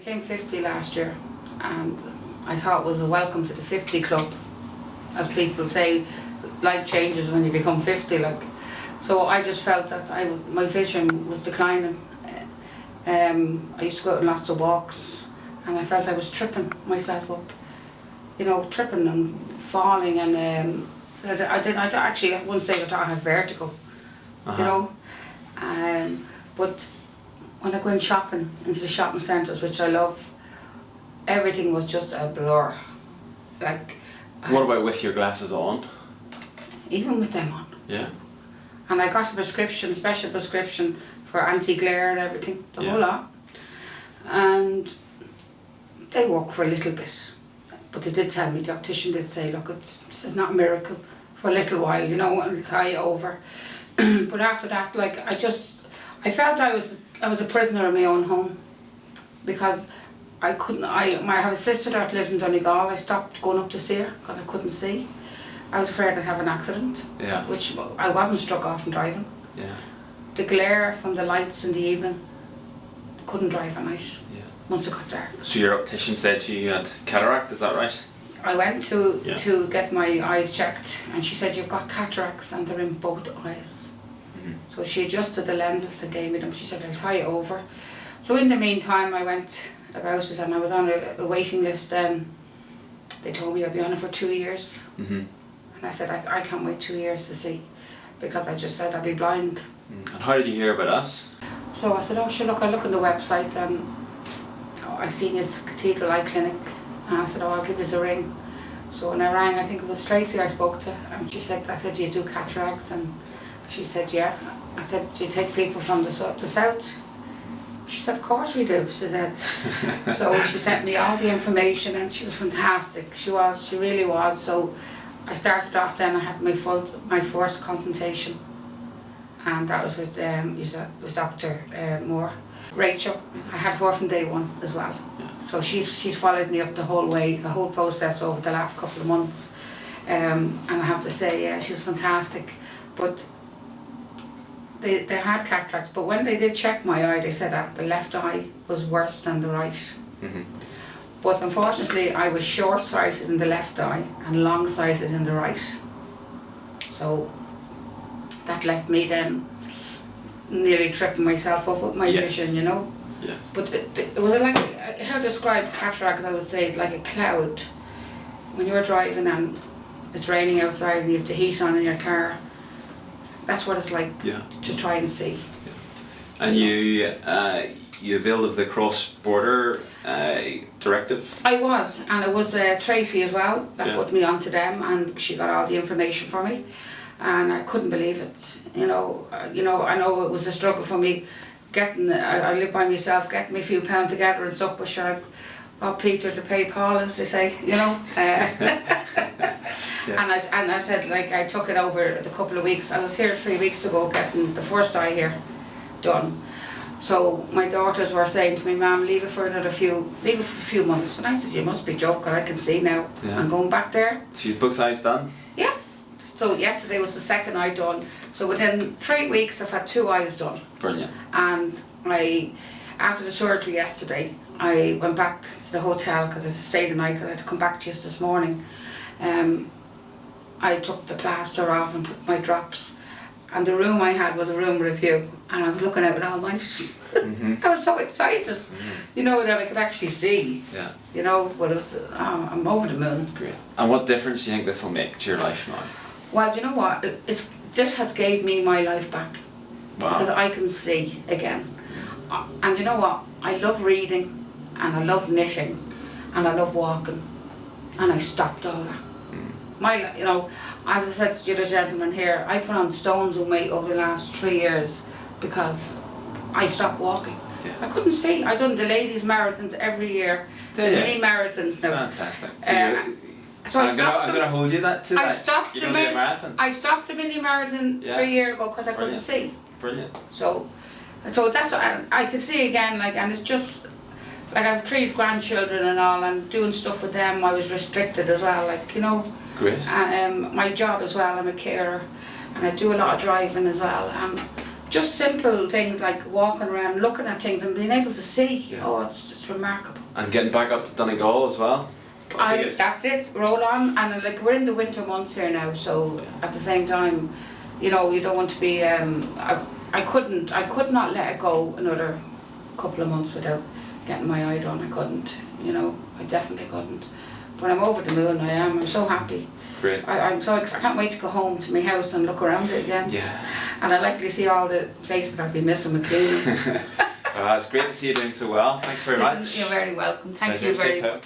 became 50 last year, and I thought it was a welcome to the 50 club. As people say, life changes when you become 50, like. So I just felt that my vision was declining. I used to go out on lots of walks, and I felt I was tripping myself up. You know, tripping and falling, and I actually at one stage I thought I had vertigo. You know, but when I go in shopping into the shopping centres, which I love, everything was just a blur. Like. What about with your glasses on? Even with them on. Yeah. And I got a prescription, special prescription for anti-glare and everything, the whole lot. And they work for a little bit. But they did tell me, the optician did say, look, this is not a miracle for a little while, you know, it'll tie you over. But after that, like, I felt I was a prisoner in my own home. Because I have a sister that lived in Donegal. I stopped going up to see her because I couldn't see. I was afraid I'd have an accident, which I wasn't struck off from driving. Yeah. The glare from the lights in the evening, couldn't drive at night once it got dark. So your optician said to you you had cataract, is that right? I went to get my eyes checked, and she said, you've got cataracts and they're in both eyes. Mm-hmm. So she adjusted the lenses and gave me them. She said, I'll tie it over. So in the meantime I went about it, and I was on a waiting list then. They told me I'd be on it for 2 years. Mm-hmm. And I said, I can't wait 2 years to see, because I just said I'd be blind. And how did you hear about us? So I said, oh sure, look, I look on the website, and I seen this Cathedral Eye Clinic, and I said, oh, I'll give you a ring. So when I rang, I think it was Tracy I spoke to, and she said, I said, do you do cataracts? And she said, yeah. I said, do you take people from the south? She said, of course we do, she said. So she sent me all the information, and she was fantastic. She really was. So I started off then, I had my first consultation, and that was with Dr. Moore. Rachel, I had her from day one as well. Yeah. So she's followed me up the whole way, the whole process over the last couple of months. And I have to say, she was fantastic. But they had cataracts, but when they did check my eye, they said that the left eye was worse than the right. Mm-hmm. But unfortunately, I was short-sighted in the left eye and long-sighted in the right. So that left me then nearly tripping myself up with my vision, you know. Yes. But it was like, how to describe cataract, I would say, like a cloud. When you're driving and it's raining outside and you have the heat on in your car, that's what it's like to try and see. Yeah. And you availed of the cross-border directive? I was, and it was Tracy as well that put me onto them, and she got all the information for me, and I couldn't believe it. You know, I know it was a struggle for me getting. I live by myself, getting me a few pounds together and stuff. But sure, I got Peter to pay Paul, as they say. You know. And I said, like, I took it over the couple of weeks. I was here 3 weeks ago getting the first eye here done. So my daughters were saying to me, Mum, leave it for a few months. And I said, you must be joking, I can see now. Yeah. I'm going back there. So you've both eyes done? Yeah. So yesterday was the second eye done. So within 3 weeks I've had 2 eyes done. Brilliant. And after the surgery yesterday, I went back to the hotel because I stayed the night because I had to come back to you this morning. I took the plaster off and put my drops, and the room I had was a room review, and I was looking out all night. Mm-hmm. I was so excited, you know, that I could actually see. Yeah. You know, but it was, I'm over the moon. Great. And what difference do you think this will make to your life now? Well, you know what? This has gave me my life back. Wow. Because I can see again. And you know what? I love reading, and I love knitting, and I love walking, and I stopped all that. You know, as I said to the other gentleman here, I put on stones with me over the last 3 years because I stopped walking. Yeah. I couldn't see. I done the ladies' marathons every year, the mini marathons now. Fantastic. So I'm going to hold you that to that. I stopped the mini marathon 3 years ago because I couldn't see. Brilliant. So that's what I can see again. Like, and it's just like I've 3 grandchildren and all, and doing stuff with them. I was restricted as well. Like, you know. Great. And my job as well, I'm a carer, and I do a lot of driving as well, and just simple things like walking around, looking at things and being able to see. Yeah. Oh, it's just remarkable. And getting back up to Donegal as well. That's it, roll on. And like we're in the winter months here now, so at the same time, you know, you don't want to be, I could not let it go another couple of months without getting my eye done. I couldn't, you know, I definitely couldn't. But I'm over the moon, I'm so happy. Great. I can't wait to go home to my house and look around it again. Yeah. And I'd like to see all the places I've been missing with cleaning. It's great to see you doing so well. Thanks very much. You're very welcome. Thank you very much.